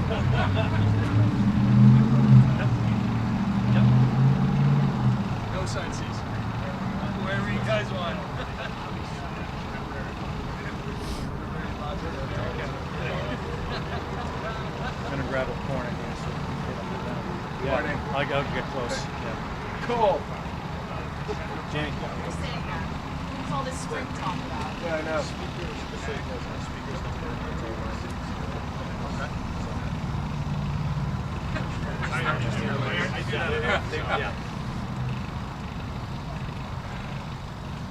No sightsees. Wherever you guys want. I'm gonna grab a corner here so we can get up. Yeah, I'll get close. Yeah. Cool. Jamey. You're saying that. What's all this spring talk about? Yeah, I know.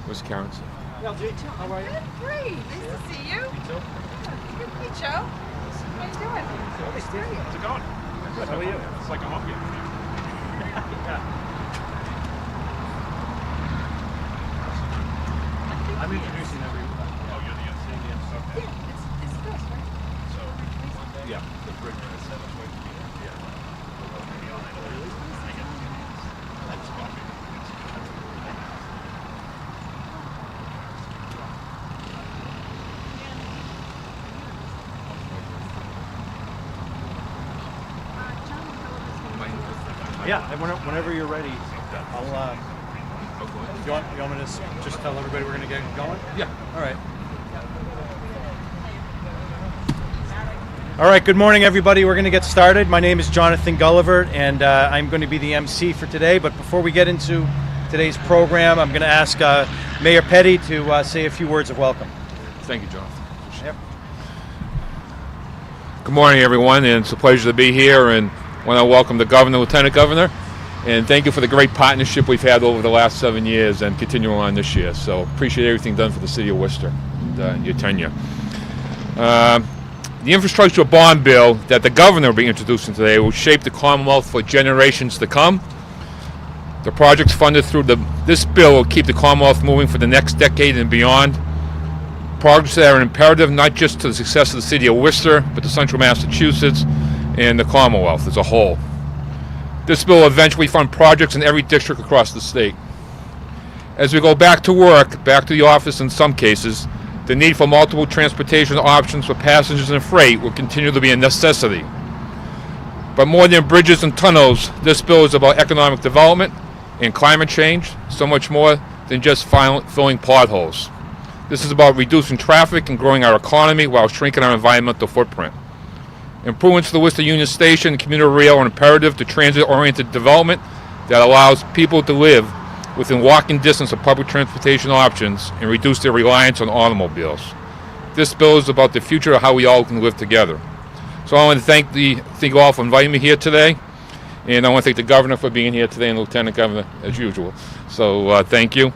Where's Karyn? How are you? Good, great. Nice to see you. Good. Hey, Joe. How you doing? How's it going? Good. How are you? It's like I'm up here. I'm introducing everyone. Oh, you're the MC? Okay. Yeah, it's good, right? So, yeah, the bridge is set up way to be there. Yeah. That's coffee. Yeah, whenever you're ready, I'll. You want me to just tell everybody we're gonna get going? Yeah. All right. All right. Good morning, everybody. We're gonna get started. My name is Jonathan Gulliver, and I'm going to be the MC for today. But before we get into today's program, I'm going to ask Mayor Petty to say a few words of welcome. Thank you, Jonathan. Yep. Good morning, everyone, and it's a pleasure to be here. And I want to welcome the Governor, Lieutenant Governor, and thank you for the great partnership we've had over the last 7 years and continuing on this year. So appreciate everything done for the city of Worcester and your tenure. The infrastructure bond bill that the governor will be introducing today will shape the Commonwealth for generations to come. The projects funded through this bill will keep the Commonwealth moving for the next decade and beyond. Projects that are imperative not just to the success of the city of Worcester, but to central Massachusetts and the Commonwealth as a whole. This bill will eventually fund projects in every district across the state. As we go back to work, back to the office in some cases, the need for multiple transportation options for passengers and freight will continue to be a necessity. But more than bridges and tunnels, this bill is about economic development and climate change, so much more than just filling potholes. This is about reducing traffic and growing our economy while shrinking our environmental footprint. Improvements to the Worcester Union Station and commuter rail are imperative to transit-oriented development that allows people to live within walking distance of public transportation options and reduce their reliance on automobiles. This bill is about the future of how we all can live together. So I want to thank you all for inviting me here today, and I want to thank the Governor for being here today and the Lieutenant Governor as usual. So thank you.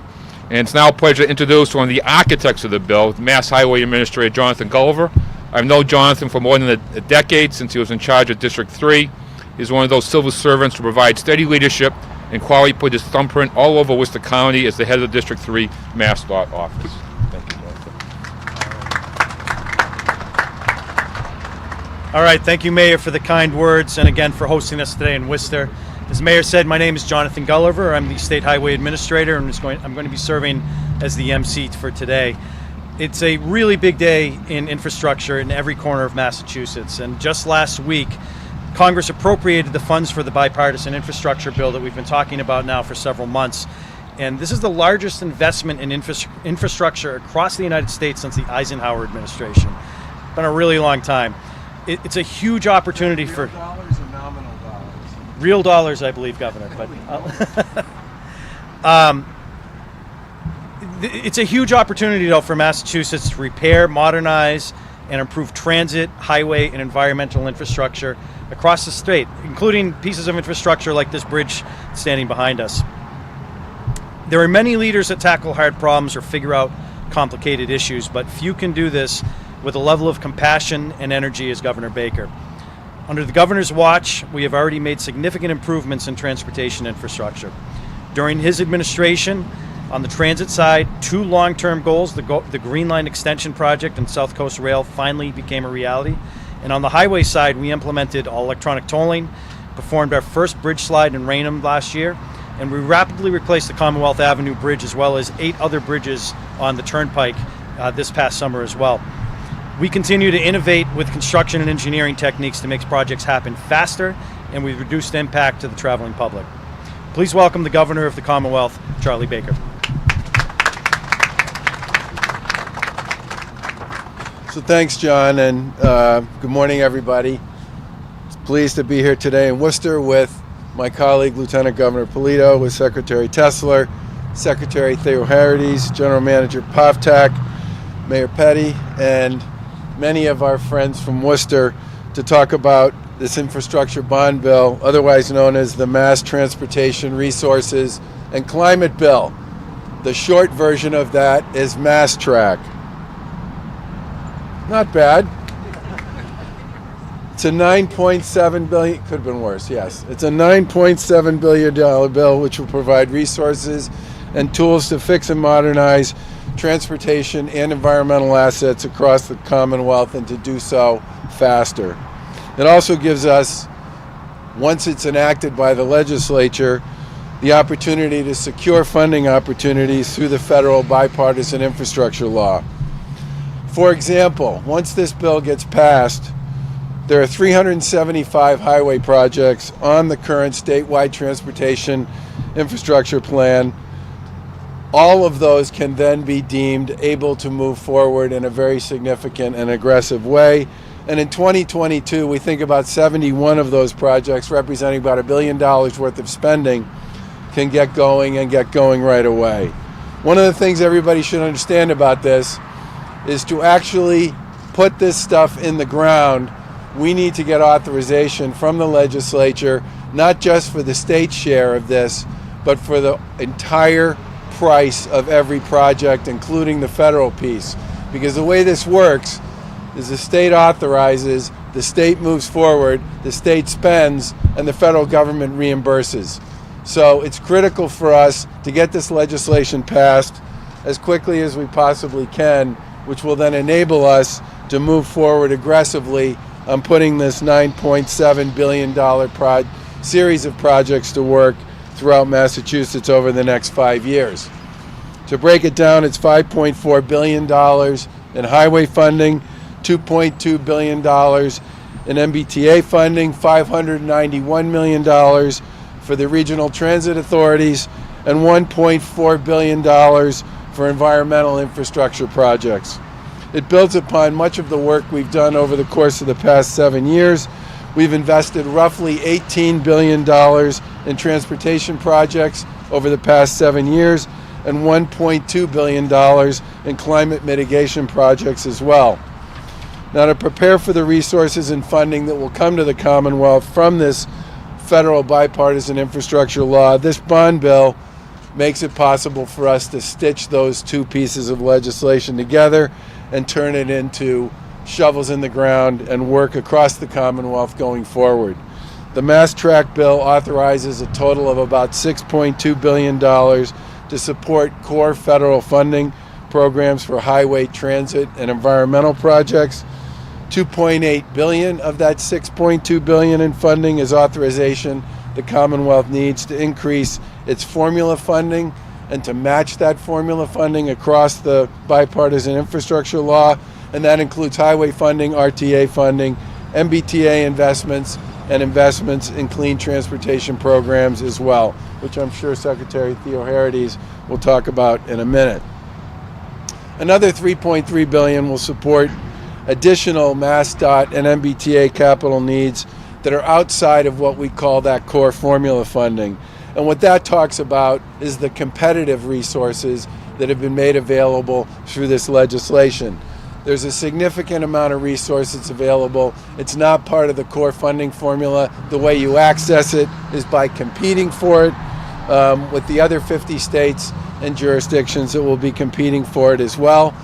And it's now a pleasure to introduce one of the architects of the bill, Mass Highway Administrator Jonathan Gulliver. I've known Jonathan for more than a decade since he was in charge of District 3. He's one of those civil servants who provide steady leadership and quality, put his thumbprint all over Worcester County as the head of the District 3 MassDOT office. Thank you, Jonathan. All right. Thank you, Mayor, for the kind words, and again for hosting us today in Worcester. As Mayor said, my name is Jonathan Gulliver. I'm the State Highway Administrator, and I'm going to be serving as the MC for today. It's a really big day in infrastructure in every corner of Massachusetts, and just last week, Congress appropriated the funds for the bipartisan infrastructure bill that we've been talking about now for several months. And this is the largest investment in infrastructure across the United States since the Eisenhower administration. It's been a really long time. It's a huge opportunity for Real dollars or nominal dollars? real dollars, I believe, Governor. But it's a huge opportunity, though, for Massachusetts to repair, modernize, and improve transit, highway, and environmental infrastructure across the state, including pieces of infrastructure like this bridge standing behind us. There are many leaders that tackle hard problems or figure out complicated issues, but few can do this with a level of compassion and energy as Governor Baker. Under the Governor's watch, we have already made significant improvements in transportation infrastructure. During his administration, on the transit side, 2 long-term goals, the Green Line Extension Project and South Coast Rail, finally became a reality. And on the highway side, we implemented all electronic tolling, performed our first bridge slide in Raynham last year, and we rapidly replaced the Commonwealth Avenue Bridge as well as 8 other bridges on the Turnpike this past summer as well. We continue to innovate with construction and engineering techniques to make projects happen faster and with reduced impact to the traveling public. Please welcome the Governor of the Commonwealth, Charlie Baker. So thanks, John, and good morning, everybody. Pleased to be here today in Worcester with my colleague, Lieutenant Governor Polito, with Secretary Tesler, Secretary Theoharides, General Manager Paftag, Mayor Petty, and many of our friends from Worcester to talk about this infrastructure bond bill, otherwise known as the Mass Transportation Resources and Climate Bill. The short version of that is MassTrack. Not bad. It's a $9.7 billion, could have been worse, yes. It's a $9.7 billion bill which will provide resources and tools to fix and modernize transportation and environmental assets across the Commonwealth, and to do so faster. It also gives us, once it's enacted by the legislature, the opportunity to secure funding opportunities through the federal bipartisan infrastructure law. For example, once this bill gets passed, there are 375 highway projects on the current statewide transportation infrastructure plan. All of those can then be deemed able to move forward in a very significant and aggressive way. And in 2022, we think about 71 of those projects, representing about $1 billion worth of spending, can get going and get going right away. One of the things everybody should understand about this is to actually put this stuff in the ground, we need to get authorization from the legislature, not just for the state share of this, but for the entire price of every project, including the federal piece. Because the way this works is the state authorizes, the state moves forward, the state spends, and the federal government reimburses. So it's critical for us to get this legislation passed as quickly as we possibly can, which will then enable us to move forward aggressively on putting this $9.7 billion series of projects to work throughout Massachusetts over the next 5 years. To break it down, it's $5.4 billion in highway funding, $2.2 billion in MBTA funding, $591 million for the regional transit authorities, and $1.4 billion for environmental infrastructure projects. It builds upon much of the work we've done over the course of the past 7 years. We've invested roughly $18 billion in transportation projects over the past 7 years, and $1.2 billion in climate mitigation projects as well. Now, to prepare for the resources and funding that will come to the Commonwealth from this federal bipartisan infrastructure law, this bond bill makes it possible for us to stitch those two pieces of legislation together and turn it into shovels in the ground and work across the Commonwealth going forward. The MassTrack bill authorizes a total of about $6.2 billion to support core federal funding programs for highway, transit, and environmental projects. $2.8 billion of that $6.2 billion in funding is authorization the Commonwealth needs to increase its formula funding and to match that formula funding across the bipartisan infrastructure law, and that includes highway funding, RTA funding, MBTA investments, and investments in clean transportation programs as well, which I'm sure Secretary Theoharides will talk about in a minute. Another $3.3 billion will support additional MassDOT and MBTA capital needs that are outside of what we call that core formula funding. And what that talks about is the competitive resources that have been made available through this legislation. There's a significant amount of resources available. It's not part of the core funding formula. The way you access it is by competing for it with the other 50 states and jurisdictions that will be competing for it as well.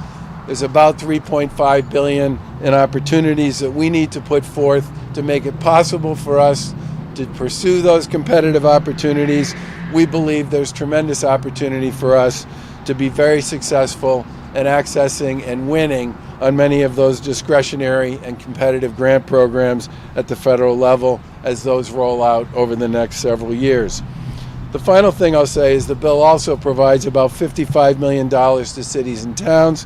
There's about $3.5 billion in opportunities that we need to put forth to make it possible for us to pursue those competitive opportunities. We believe there's tremendous opportunity for us to be very successful in accessing and winning on many of those discretionary and competitive grant programs at the federal level as those roll out over the next several years. The final thing I'll say is the bill also provides about $55 million to cities and towns,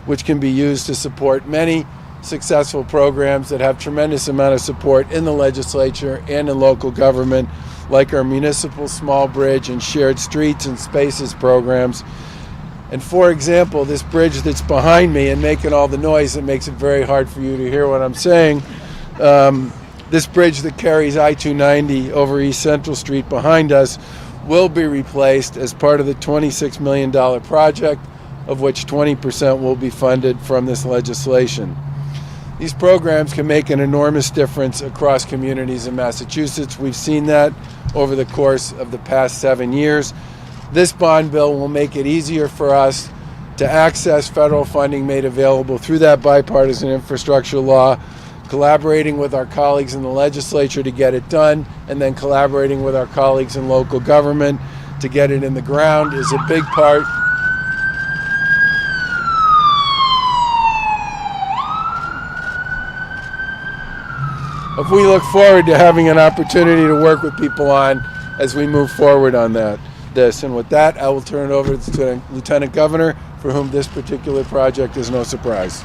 which can be used to support many successful programs that have tremendous amount of support in the legislature and in local government, like our municipal small bridge and shared streets and spaces programs. And for example, this bridge that's behind me and making all the noise that makes it very hard for you to hear what I'm saying, this bridge that carries I-290 over East Central Street behind us will be replaced as part of the $26 million project, of which 20% will be funded from this legislation. These programs can make an enormous difference across communities in Massachusetts. We've seen that over the course of the past 7 years. This bond bill will make it easier for us to access federal funding made available through that bipartisan infrastructure law, collaborating with our colleagues in the legislature to get it done, and then collaborating with our colleagues in local government to get it in the ground is a big part. If we look forward to having an opportunity to work with people on as we move forward on this. And with that, I will turn it over to the Lieutenant Governor, for whom this particular project is no surprise.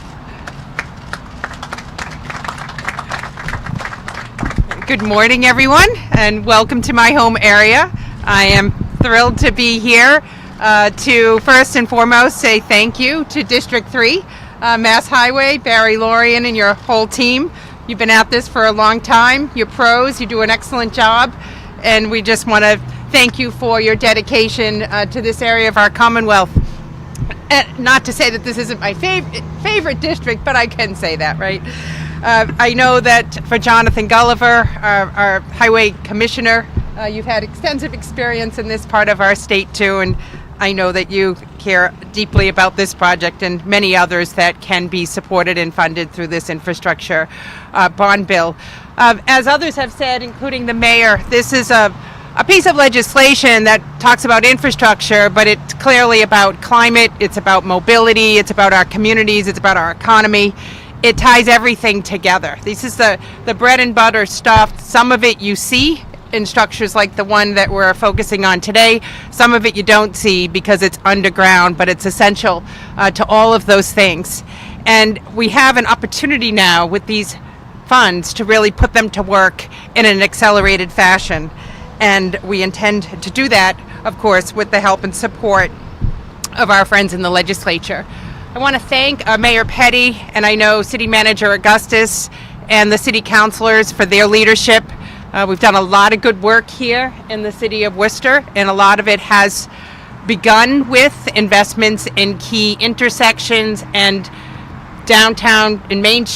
Good morning, everyone, and welcome to my home area. I am thrilled to be here to first and foremost say thank you to District 3, Mass Highway, Barry Lorian, and your whole team. You've been at this for a long time. You're pros. You do an excellent job, and we just want to thank you for your dedication to this area of our Commonwealth. And not to say that this isn't my favorite district, but I can say that, right? I know that for Jonathan Gulliver, our Highway Commissioner, you've had extensive experience in this part of our state too, and I know that you care deeply about this project and many others that can be supported and funded through this infrastructure bond bill. As others have said, including the mayor, this is a piece of legislation that talks about infrastructure, but it's clearly about climate, it's about mobility, it's about our communities, it's about our economy. It ties everything together. This is the bread and butter stuff. Some of it you see in structures like the one that we're focusing on today. Some of it you don't see because it's underground, but it's essential to all of those things. And we have an opportunity now with these funds to really put them to work in an accelerated fashion. And we intend to do that, of course, with the help and support of our friends in the legislature. I want to thank Mayor Petty, and I know City Manager Augustus and the city councilors for their leadership. We've done a lot of good work here in the city of Worcester, and a lot of it has begun with investments in key intersections and downtown and Main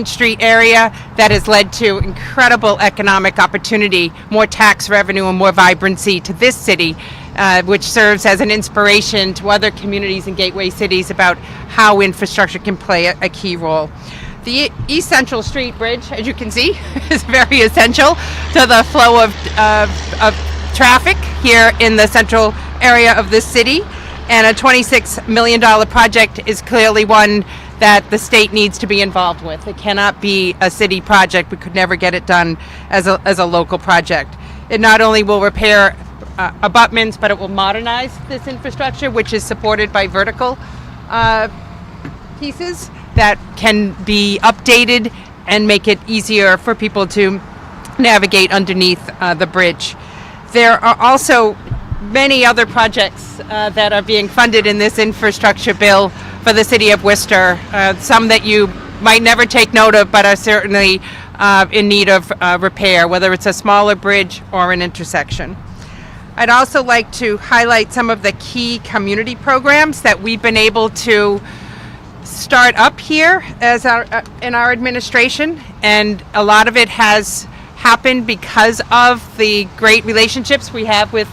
Street area that has led to incredible economic opportunity, more tax revenue and more vibrancy to this city, which serves as an inspiration to other communities and gateway cities about how infrastructure can play a key role. The East Central Street Bridge, as you can see, is very essential to the flow of traffic here in the central area of this city. And a $26 million project is clearly one that the state needs to be involved with. It cannot be a city project. We could never get it done as a local project. It not only will repair abutments, but it will modernize this infrastructure, which is supported by vertical pieces that can be updated and make it easier for people to navigate underneath the bridge. There are also many other projects that are being funded in this infrastructure bill for the city of Worcester, some that you might never take note of but are certainly in need of repair, whether it's a smaller bridge or an intersection. I'd also like to highlight some of the key community programs that we've been able to start up here as in our administration, and a lot of it has happened because of the great relationships we have with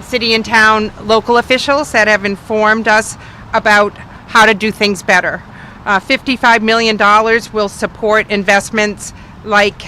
city and town local officials that have informed us about how to do things better. $55 million will support investments like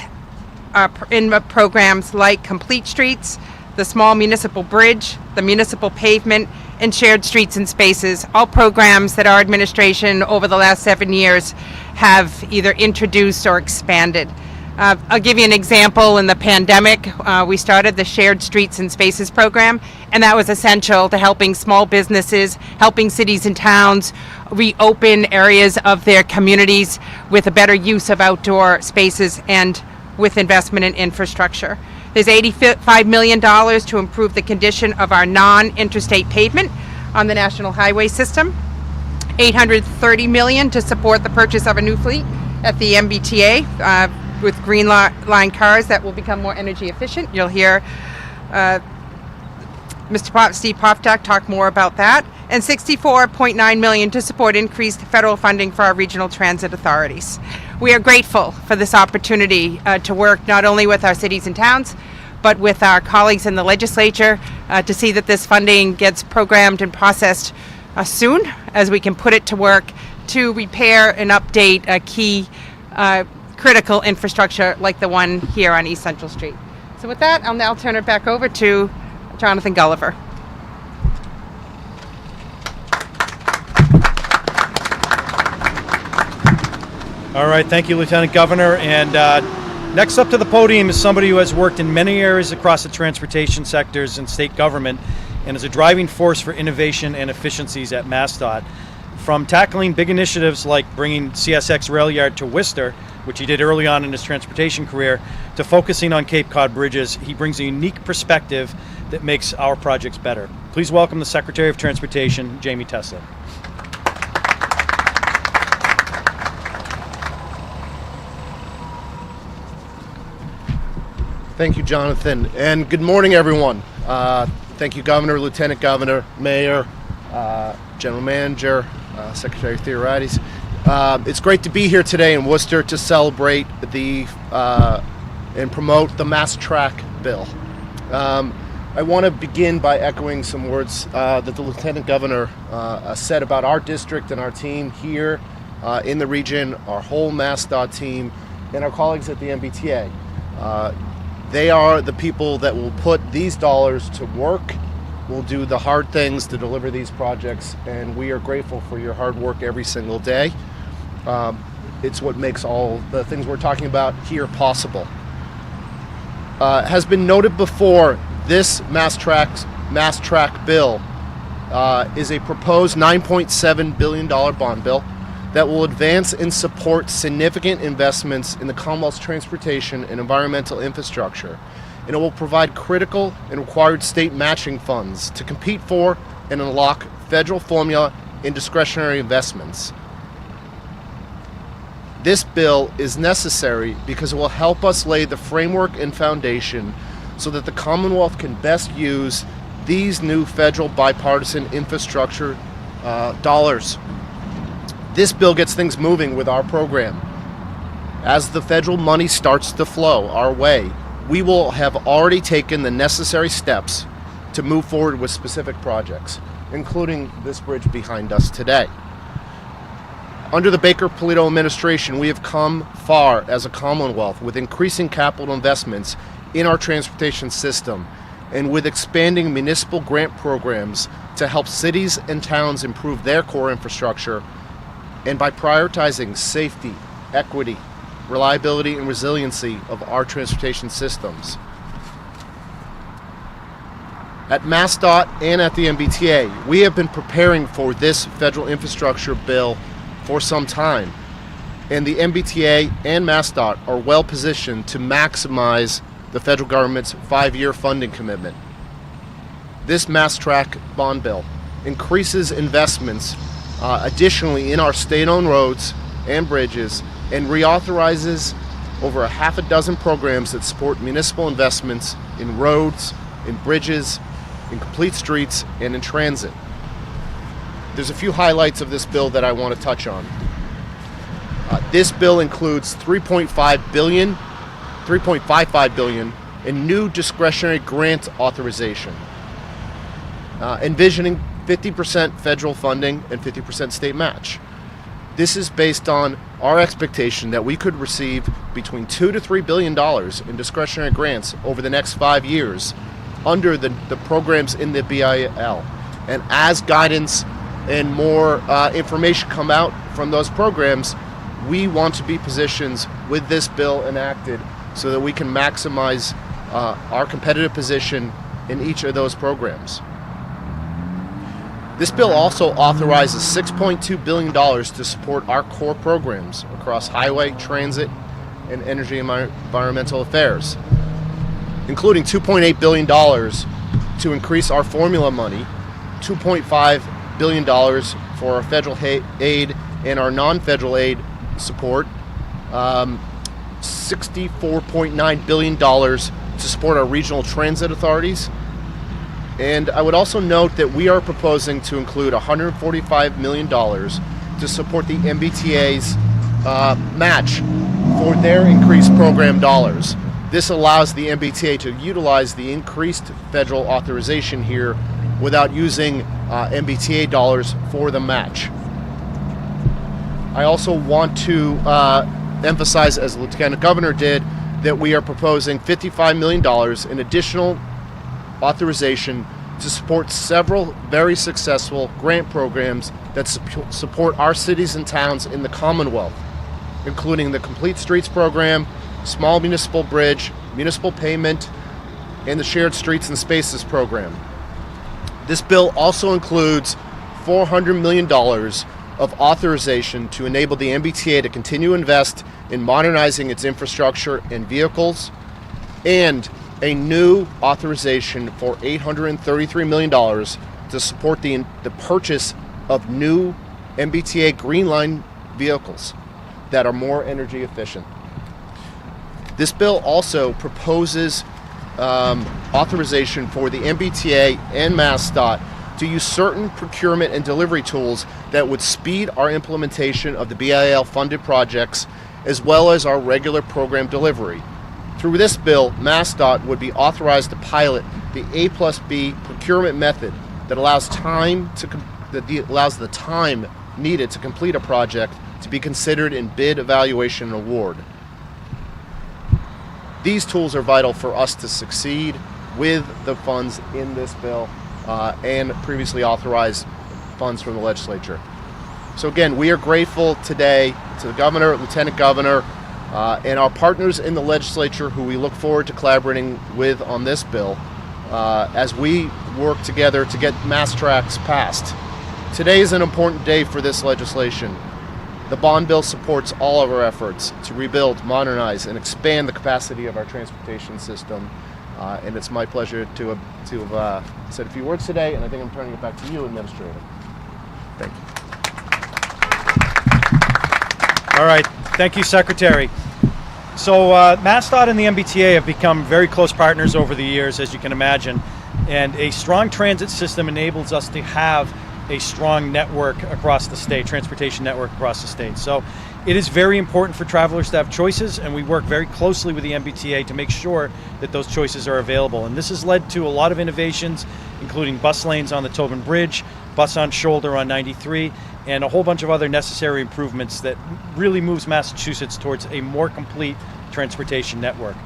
in programs like Complete Streets, the small municipal bridge, the municipal pavement, and shared streets and spaces, all programs that our administration over the last 7 years have either introduced or expanded. I'll give you an example. In the pandemic, we started the Shared Streets and Spaces program, and that was essential to helping small businesses, helping cities and towns reopen areas of their communities with a better use of outdoor spaces and with investment in infrastructure. There's $85 million to improve the condition of our non-interstate pavement on the National Highway System. $830 million to support the purchase of a new fleet at the MBTA with green line cars that will become more energy efficient. You'll hear Steve Poftak talk more about that. And $64.9 million to support increased federal funding for our regional transit authorities. We are grateful for this opportunity to work not only with our cities and towns, but with our colleagues in the legislature to see that this funding gets programmed and processed soon, as we can put it to work to repair and update a key critical infrastructure like the one here on East Central Street. So with that, I'll now turn it back over to Jonathan Gulliver. All right, thank you, Lieutenant Governor. And next up to the podium is somebody who has worked in many areas across the transportation sectors and state government and is a driving force for innovation and efficiencies at MassDOT. From tackling big initiatives like bringing CSX rail yard to Worcester, which he did early on in his transportation career, to focusing on Cape Cod bridges, he brings a unique perspective that makes our projects better. Please welcome the Secretary of Transportation, Jamey Tesler. Thank you, Jonathan, and good morning, everyone. Thank you, Governor, Lieutenant Governor, Mayor, General Manager, Secretary Theoharides. It's great to be here today in Worcester to celebrate and promote the Mass Track bill. I want to begin by echoing some words that the Lieutenant Governor said about our district and our team here in the region, our whole MassDOT team, and our colleagues at the MBTA. They are the people that will put these dollars to work, will do the hard things to deliver these projects, and we are grateful for your hard work every single day. It's what makes all the things we're talking about here possible. Has been noted before, this Mass Track bill is a proposed $9.7 billion bond bill that will advance and support significant investments in the Commonwealth's transportation and environmental infrastructure. And it will provide critical and required state matching funds to compete for and unlock federal formula and discretionary investments. This bill is necessary because it will help us lay the framework and foundation so that the Commonwealth can best use these new federal bipartisan infrastructure dollars. This bill gets things moving with our program. As the federal money starts to flow our way, we will have already taken the necessary steps to move forward with specific projects, including this bridge behind us today. Under the Baker-Polito administration, we have come far as a Commonwealth with increasing capital investments in our transportation system and with expanding municipal grant programs to help cities and towns improve their core infrastructure, and by prioritizing safety, equity, reliability, and resiliency of our transportation systems. At MassDOT and at the MBTA, we have been preparing for this federal infrastructure bill for some time, and the MBTA and MassDOT are well positioned to maximize the federal government's 5-year funding commitment. This Mass Track bond bill increases investments additionally in our state-owned roads and bridges, and reauthorizes over a half a dozen programs that support municipal investments in roads, in bridges, in complete streets, and in transit. There's a few highlights of this bill that I want to touch on. This bill includes $3.55 billion in new discretionary grant authorization, envisioning 50% federal funding and 50% state match. This is based on our expectation that we could receive between $2 to $3 billion in discretionary grants over the next 5 years under the programs in the BIL. And as guidance and more information come out from those programs, we want to be positioned with this bill enacted so that we can maximize our competitive position in each of those programs. This bill also authorizes $6.2 billion to support our core programs across highway, transit, and energy and environmental affairs, including $2.8 billion to increase our formula money, $2.5 billion for our federal aid and our non-federal aid support, $64.9 billion to support our regional transit authorities. And I would also note that we are proposing to include $145 million to support the MBTA's match for their increased program dollars. This allows the MBTA to utilize the increased federal authorization here without using MBTA dollars for the match. I also want to emphasize, as the Lieutenant Governor did, that we are proposing $55 million in additional authorization to support several very successful grant programs that support our cities and towns in the Commonwealth, including the Complete Streets Program, Small Municipal Bridge, Municipal Payment, and the Shared Streets and Spaces Program. This bill also includes $400 million of authorization to enable the MBTA to continue to invest in modernizing its infrastructure and vehicles, and a new authorization for $833 million to support the purchase of new MBTA Green Line vehicles that are more energy efficient. This bill also proposes authorization for the MBTA and MassDOT to use certain procurement and delivery tools that would speed our implementation of the BIL funded projects as well as our regular program delivery. Through this bill, MassDOT would be authorized to pilot the A+B procurement method that allows the time needed to complete a project to be considered in bid evaluation and award. These tools are vital for us to succeed with the funds in this bill and previously authorized funds from the legislature. So again, we are grateful today to the Governor, Lieutenant Governor, and our partners in the legislature who we look forward to collaborating with on this bill as we work together to get mass tracks passed. Today is an important day for this legislation. The bond bill supports all of our efforts to rebuild, modernize, and expand the capacity of our transportation system. And it's my pleasure to have said a few words today, and I think I'm turning it back to you, Administrator. Thank you. All right. Thank you, Secretary. So MassDOT and the MBTA have become very close partners over the years, as you can imagine, and a strong transit system enables us to have a strong network across the state, transportation network across the state. So it is very important for travelers to have choices, and we work very closely with the MBTA to make sure that those choices are available. And this has led to a lot of innovations, including bus lanes on the Tobin Bridge, bus on shoulder on 93, and a whole bunch of other necessary improvements that really moves Massachusetts towards a more complete transportation network.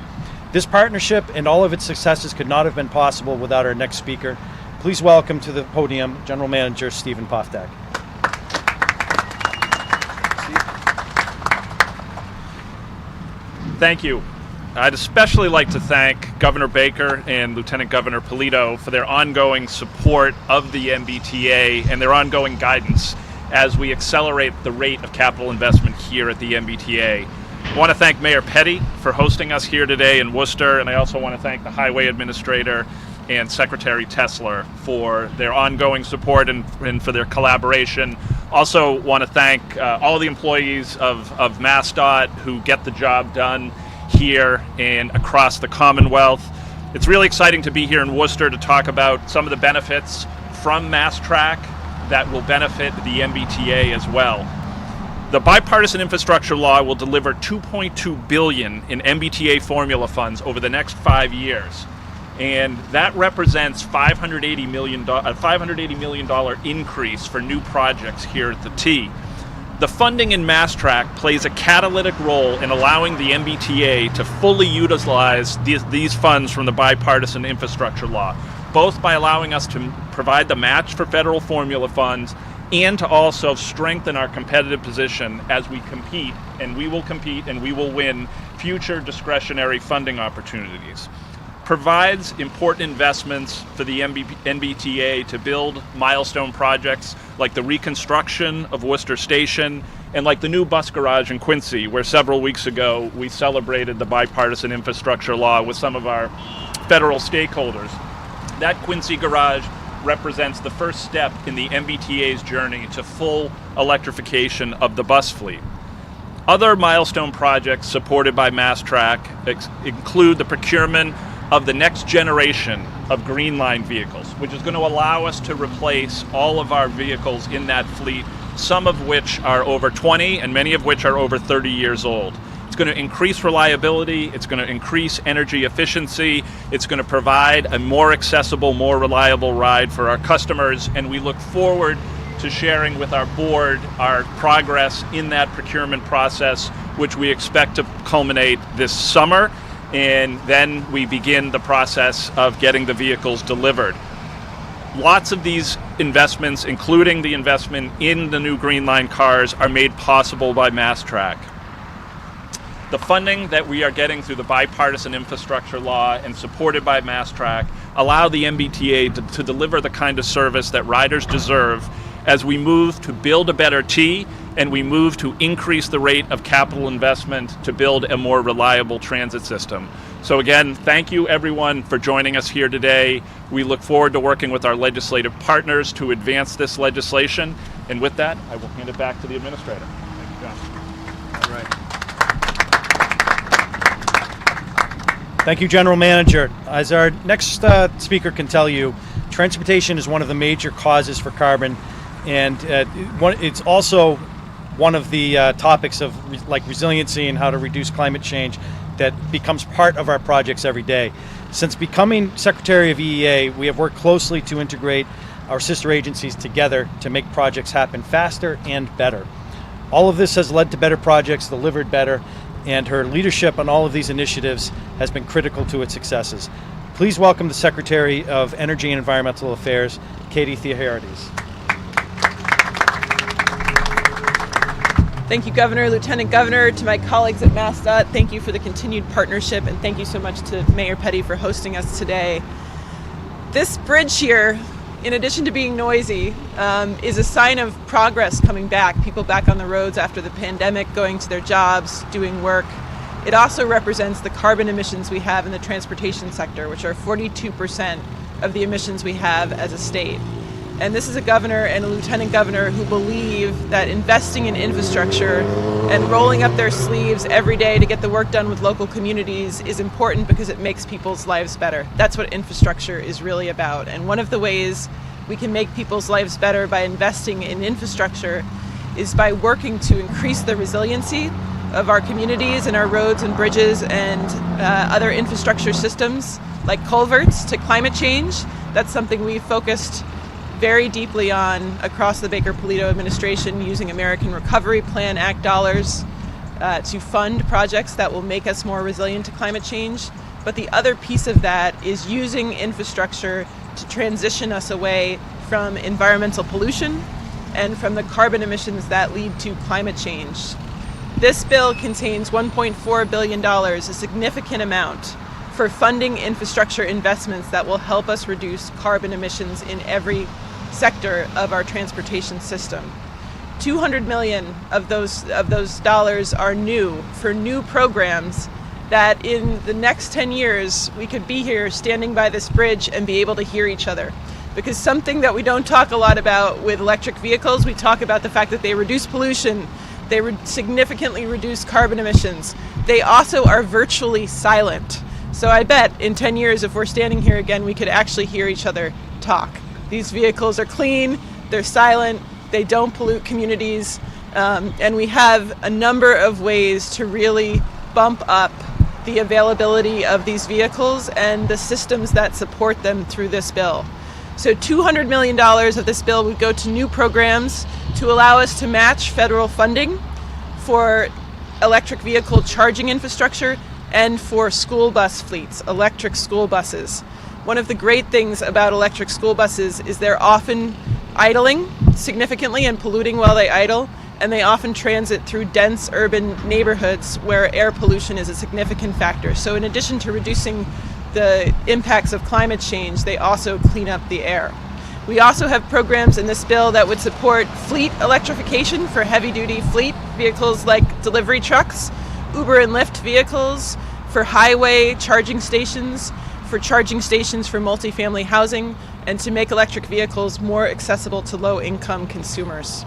This partnership and all of its successes could not have been possible without our next speaker. Please welcome to the podium General Manager Stephen Poftak. Thank you. I'd especially like to thank Governor Baker and Lieutenant Governor Polito for their ongoing support of the MBTA and their ongoing guidance as we accelerate the rate of capital investment here at the MBTA. I want to thank Mayor Petty for hosting us here today in Worcester, and I also want to thank the Highway Administrator and Secretary Tesler for their ongoing support and for their collaboration. Also want to thank all the employees of MassDOT who get the job done here and across the Commonwealth. It's really exciting to be here in Worcester to talk about some of the benefits from MassTrack that will benefit the MBTA as well. The bipartisan infrastructure law will deliver $2.2 billion in MBTA formula funds over the next 5 years. And that represents $580 million increase for new projects here at the T. The funding in MassTrack plays a catalytic role in allowing the MBTA to fully utilize these funds from the bipartisan infrastructure law, both by allowing us to provide the match for federal formula funds and to also strengthen our competitive position as we compete, and we will win future discretionary funding opportunities. Provides important investments for the MBTA to build milestone projects like the reconstruction of Worcester Station and like the new bus garage in Quincy, where several weeks ago we celebrated the bipartisan infrastructure law with some of our federal stakeholders. That Quincy garage represents the first step in the MBTA's journey to full electrification of the bus fleet. Other milestone projects supported by MassTrack include the procurement of the next generation of Green Line vehicles, which is going to allow us to replace all of our vehicles in that fleet, some of which are over 20 and many of which are over 30 years old. It's going to increase reliability, it's going to increase energy efficiency, it's going to provide a more accessible, more reliable ride for our customers, and we look forward to sharing with our board our progress in that procurement process, which we expect to culminate this summer, and then we begin the process of getting the vehicles delivered. Lots of these investments, including the investment in the new Green Line cars, are made possible by MassTrack. The funding that we are getting through the bipartisan infrastructure law and supported by MassTrack allow the MBTA to deliver the kind of service that riders deserve as we move to build a better T and we move to increase the rate of capital investment to build a more reliable transit system. So again, thank you everyone for joining us here today. We look forward to working with our legislative partners to advance this legislation. And with that, I will hand it back to the administrator. Thank you, John. All right. Thank you, General Manager. As our next speaker can tell you, transportation is one of the major causes for carbon, and it's also one of the topics of resiliency and how to reduce climate change that becomes part of our projects every day. Since becoming Secretary of EEA, we have worked closely to integrate our sister agencies together to make projects happen faster and better. All of this has led to better projects delivered better, and her leadership on all of these initiatives has been critical to its successes. Please welcome the Secretary of Energy and Environmental Affairs, Katie Theoharides. Thank you, Governor, Lieutenant Governor, to my colleagues at MassDOT. Thank you for the continued partnership, and thank you so much to Mayor Petty for hosting us today. This bridge here, in addition to being noisy, is a sign of progress coming back, people back on the roads after the pandemic, going to their jobs, doing work. It also represents the carbon emissions we have in the transportation sector, which are 42% of the emissions we have as a state. And this is a governor and a lieutenant governor who believe that investing in infrastructure and rolling up their sleeves every day to get the work done with local communities is important because it makes people's lives better. That's what infrastructure is really about. And one of the ways we can make people's lives better by investing in infrastructure is by working to increase the resiliency of our communities and our roads and bridges and other infrastructure systems like culverts to climate change. That's something we've focused very deeply on across the Baker-Polito administration, using American Recovery Plan Act dollars to fund projects that will make us more resilient to climate change. But the other piece of that is using infrastructure to transition us away from environmental pollution and from the carbon emissions that lead to climate change. This bill contains $1.4 billion, a significant amount, for funding infrastructure investments that will help us reduce carbon emissions in every sector of our transportation system. 200 million of those dollars are new for new programs that in the next 10 years we could be here standing by this bridge and be able to hear each other. Because something that we don't talk a lot about with electric vehicles, we talk about the fact that they reduce pollution, they significantly reduce carbon emissions. They also are virtually silent. So I bet in 10 years, if we're standing here again, we could actually hear each other talk. These vehicles are clean, they're silent, they don't pollute communities, and we have a number of ways to really bump up the availability of these vehicles and the systems that support them through this bill. So $200 million of this bill would go to new programs to allow us to match federal funding for electric vehicle charging infrastructure and for school bus fleets, electric school buses. One of the great things about electric school buses is they're often idling significantly and polluting while they idle, and they often transit through dense urban neighborhoods where air pollution is a significant factor. So in addition to reducing the impacts of climate change, they also clean up the air. We also have programs in this bill that would support fleet electrification for heavy-duty fleet vehicles like delivery trucks, Uber and Lyft vehicles, for highway charging stations, for multifamily housing, and to make electric vehicles more accessible to low-income consumers.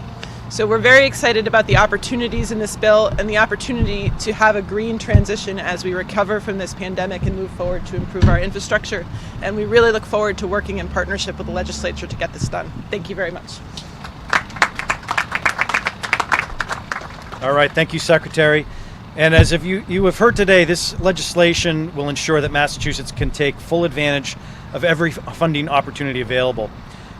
So we're very excited about the opportunities in this bill and the opportunity to have a green transition as we recover from this pandemic and move forward to improve our infrastructure. And we really look forward to working in partnership with the legislature to get this done. Thank you very much. All right, thank you, Secretary. And as if you have heard today, this legislation will ensure that Massachusetts can take full advantage of every funding opportunity available.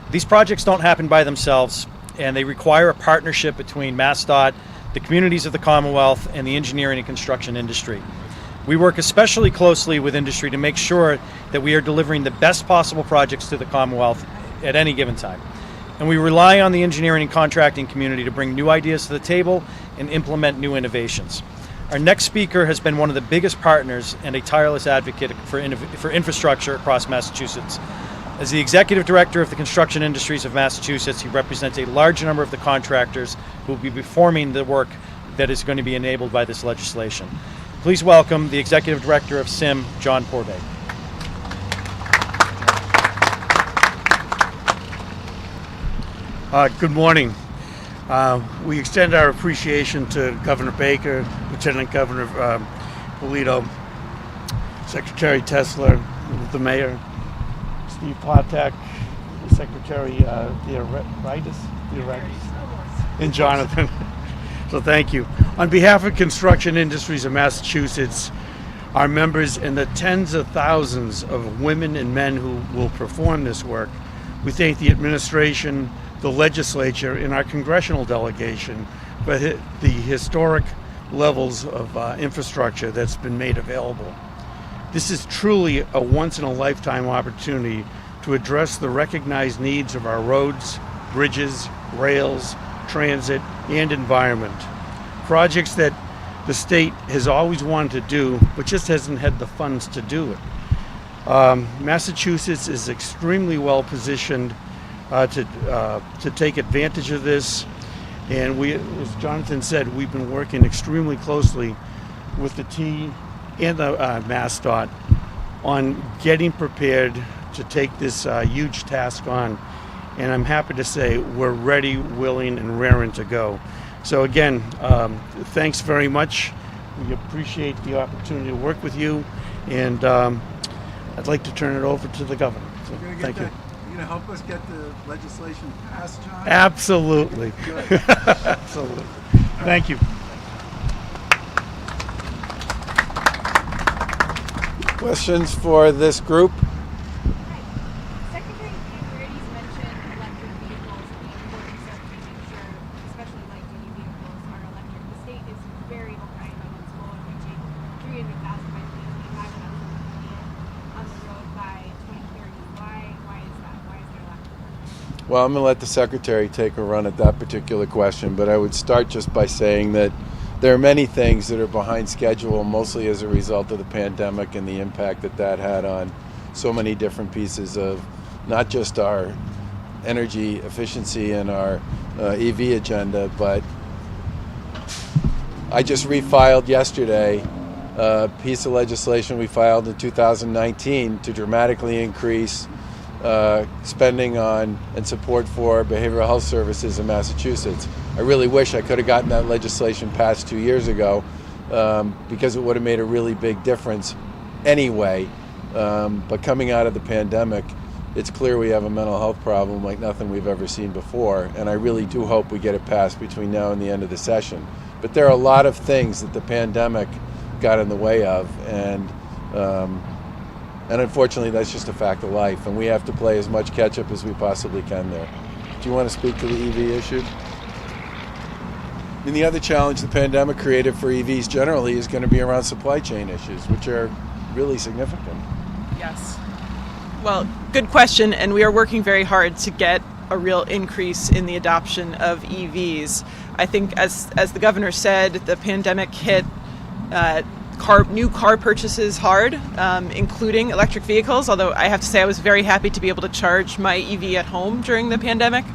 These projects don't happen by themselves, and they require a partnership between MassDOT, the communities of the Commonwealth, and the engineering and construction industry. We work especially closely with industry to make sure that we are delivering the best possible projects to the Commonwealth at any given time. And we rely on the engineering and contracting community to bring new ideas to the table and implement new innovations. Our next speaker has been one of the biggest partners and a tireless advocate for infrastructure across Massachusetts. As the Executive Director of the Construction Industries of Massachusetts, he represents a large number of the contractors who will be performing the work that is going to be enabled by this legislation. Please welcome the Executive Director of SIM, John Porbay. Good morning. We extend our appreciation to Governor Baker, Lieutenant Governor Polito, Secretary Tesler, the Mayor, Steve Poftak, Secretary Theoharides, and Jonathan. So thank you. On behalf of Construction Industries of Massachusetts, our members, and the tens of thousands of women and men who will perform this work, we thank the administration, the legislature, and our congressional delegation for the historic levels of infrastructure that's been made available. This is truly a once-in-a-lifetime opportunity to address the recognized needs of our roads, bridges, rails, transit, and environment. Projects that the state has always wanted to do, but just hasn't had the funds to do it. Massachusetts is extremely well positioned to take advantage of this, and we, as Jonathan said, we've been working extremely closely with the T and the MassDOT on getting prepared to take this huge task on, and I'm happy to say we're ready, willing, and raring to go. So again, thanks very much. We appreciate the opportunity to work with you, and I'd like to turn it over to the governor. So, thank you. You're going to help us get the legislation passed, John? Absolutely. Good. Absolutely. Thank you. Questions for this group? Secretary Theoharides mentioned electric vehicles and the importance of making sure, especially light-duty vehicles, are electric. The state is very behind on its goal of reaching 300,000 by 2025 on the road by 2030. Why is that? Why is there lack of work? Well, I'm going to let the Secretary take a run at that particular question, but I would start just by saying that there are many things that are behind schedule, mostly as a result of the pandemic and the impact that that had on so many different pieces of not just our energy efficiency and our EV agenda, but I just refiled yesterday a piece of legislation we filed in 2019 to dramatically increase spending on and support for behavioral health services in Massachusetts. I really wish I could have gotten that legislation passed 2 years ago because it would have made a really big difference anyway. But coming out of the pandemic, it's clear we have a mental health problem like nothing we've ever seen before, and I really do hope we get it passed between now and the end of the session. But there are a lot of things that the pandemic got in the way of, and unfortunately that's just a fact of life, and we have to play as much catch up as we possibly can there. Do you want to speak to the EV issue? I mean, the other challenge the pandemic created for EVs generally is going to be around supply chain issues, which are really significant. Yes. Well, good question, and we are working very hard to get a real increase in the adoption of EVs. I think, as the governor said, the pandemic hit new car purchases hard, including electric vehicles, although I have to say I was very happy to be able to charge my EV at home during the pandemic.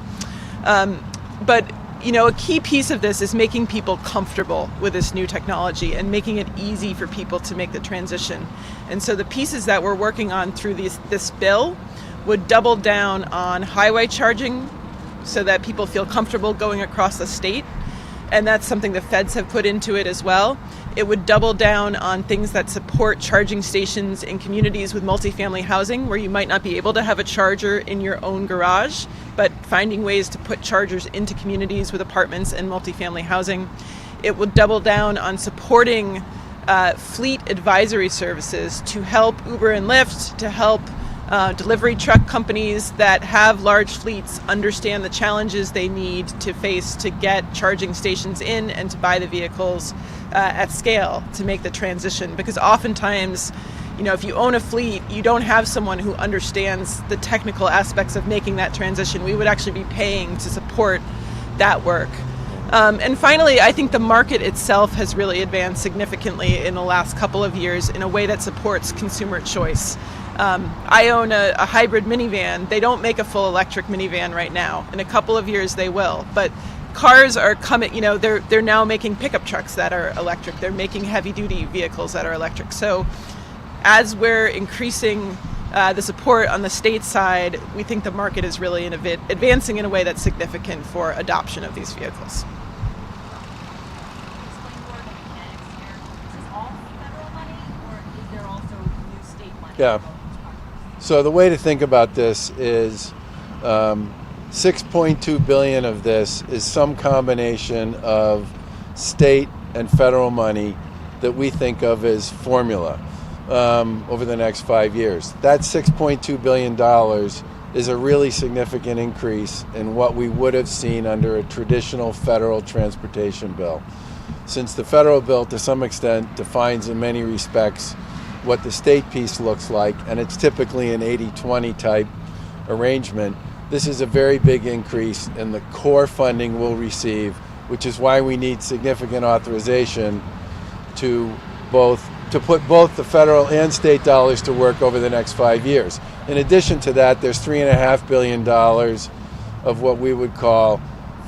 But a key piece of this is making people comfortable with this new technology and making it easy for people to make the transition. And so the pieces that we're working on through this bill would double down on highway charging so that people feel comfortable going across the state. And that's something the feds have put into it as well. It would double down on things that support charging stations in communities with multifamily housing where you might not be able to have a charger in your own garage, but finding ways to put chargers into communities with apartments and multifamily housing. It would double down on supporting fleet advisory services to help Uber and Lyft, to help delivery truck companies that have large fleets understand the challenges they need to face to get charging stations in and to buy the vehicles at scale to make the transition. Because oftentimes, if you own a fleet, you don't have someone who understands the technical aspects of making that transition. We would actually be paying to support that work. And finally, I think the market itself has really advanced significantly in the last couple of years in a way that supports consumer choice. I own a hybrid minivan. They don't make a full electric minivan right now. In a couple of years, they will. But cars are coming, they're now making pickup trucks that are electric. They're making heavy-duty vehicles that are electric. So as we're increasing the support on the state side, we think the market is really advancing in a way that's significant for adoption of these vehicles. Yeah. So the way to think about this is 6.2 billion of this is some combination of state and federal money that we think of as formula over the next 5 years. That $6.2 billion is a really significant increase in what we would have seen under a traditional federal transportation bill. Since the federal bill to some extent defines in many respects what the state piece looks like, and it's typically an 80-20 type arrangement, this is a very big increase in the core funding we'll receive, which is why we need significant authorization to put both the federal and state dollars to work over the next 5 years. In addition to that, there's $3.5 billion of what we would call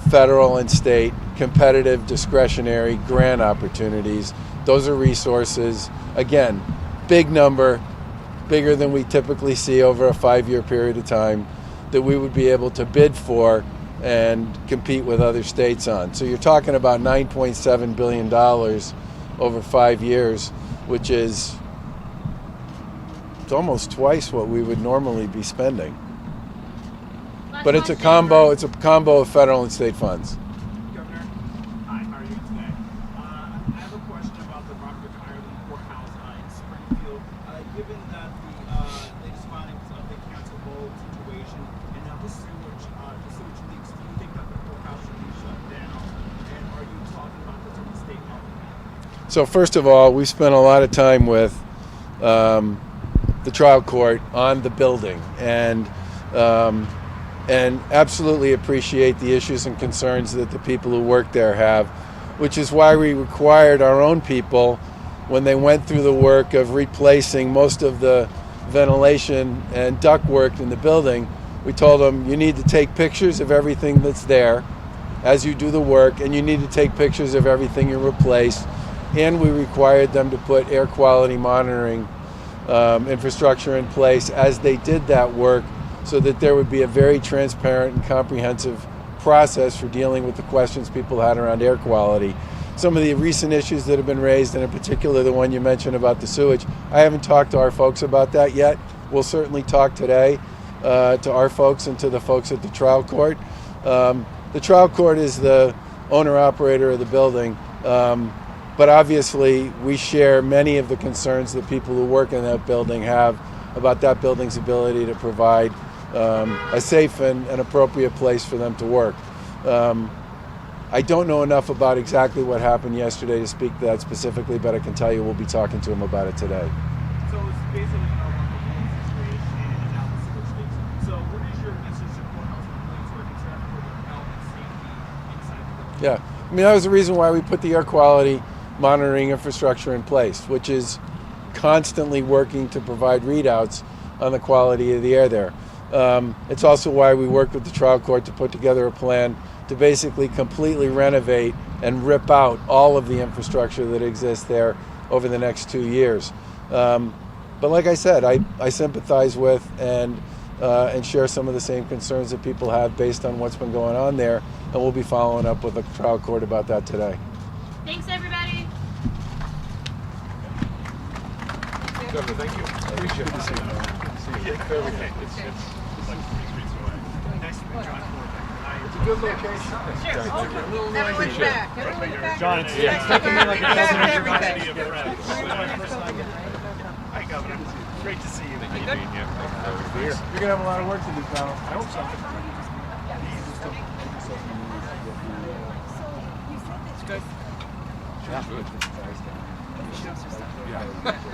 federal and state competitive discretionary grant opportunities. Those are resources, again, big number, bigger than we typically see over a 5-year period of time, that we would be able to bid for and compete with other states on. So you're talking about $9.7 billion over 5 years, which is almost twice what we would normally be spending. But it's a combo of federal and state funds. Governor, hi, how are you today? I have a question about the Rockford Ireland courthouse in Springfield. Given that the latest findings of the cancer mold situation and now the sewage leaks, do you think that the courthouse should be shut down? And are you talking about this at the state level? So first of all, we spent a lot of time with the trial court on the building, and absolutely appreciate the issues and concerns that the people who work there have, which is why we required our own people, when they went through the work of replacing most of the ventilation and ductwork in the building, we told them, you need to take pictures of everything that's there as you do the work, and you need to take pictures of everything you replace. And we required them to put air quality monitoring infrastructure in place as they did that work, so that there would be a very transparent and comprehensive process for dealing with the questions people had around air quality. Some of the recent issues that have been raised, and in particular the one you mentioned about the sewage, I haven't talked to our folks about that yet. We'll certainly talk today to our folks and to the folks at the trial court. The trial court is the owner-operator of the building, but obviously we share many of the concerns that people who work in that building have about that building's ability to provide a safe and an appropriate place for them to work. I don't know enough about exactly what happened yesterday to speak to that specifically, but I can tell you we'll be talking to him about it today. So it's basically a situation and now the sewage leaks. So what is your message to courthouse employees who are Yeah. I mean, that was the reason why we put the air quality monitoring infrastructure in place, which is constantly working to provide readouts on the quality of the air there. It's also why we worked with the trial court to put together a plan to basically completely renovate and rip out all of the infrastructure that exists there over the next 2 years. But like I said, I sympathize with and share some of the same concerns that people have based on what's been going on there, and we'll be following up with the trial court about that today. Thanks, everybody. Governor, thank you. Appreciate it. Good to see you. It's like 3 streets away. Nice to meet John. It's a good location. Everyone's back. Everyone's back. John, it's Back taken me like a back dozen to years. everything. Hi, Governor. Great to see you. Thank you for being here. You're going to have a lot of work to do, pal. I hope so. So you said that Good. Yeah.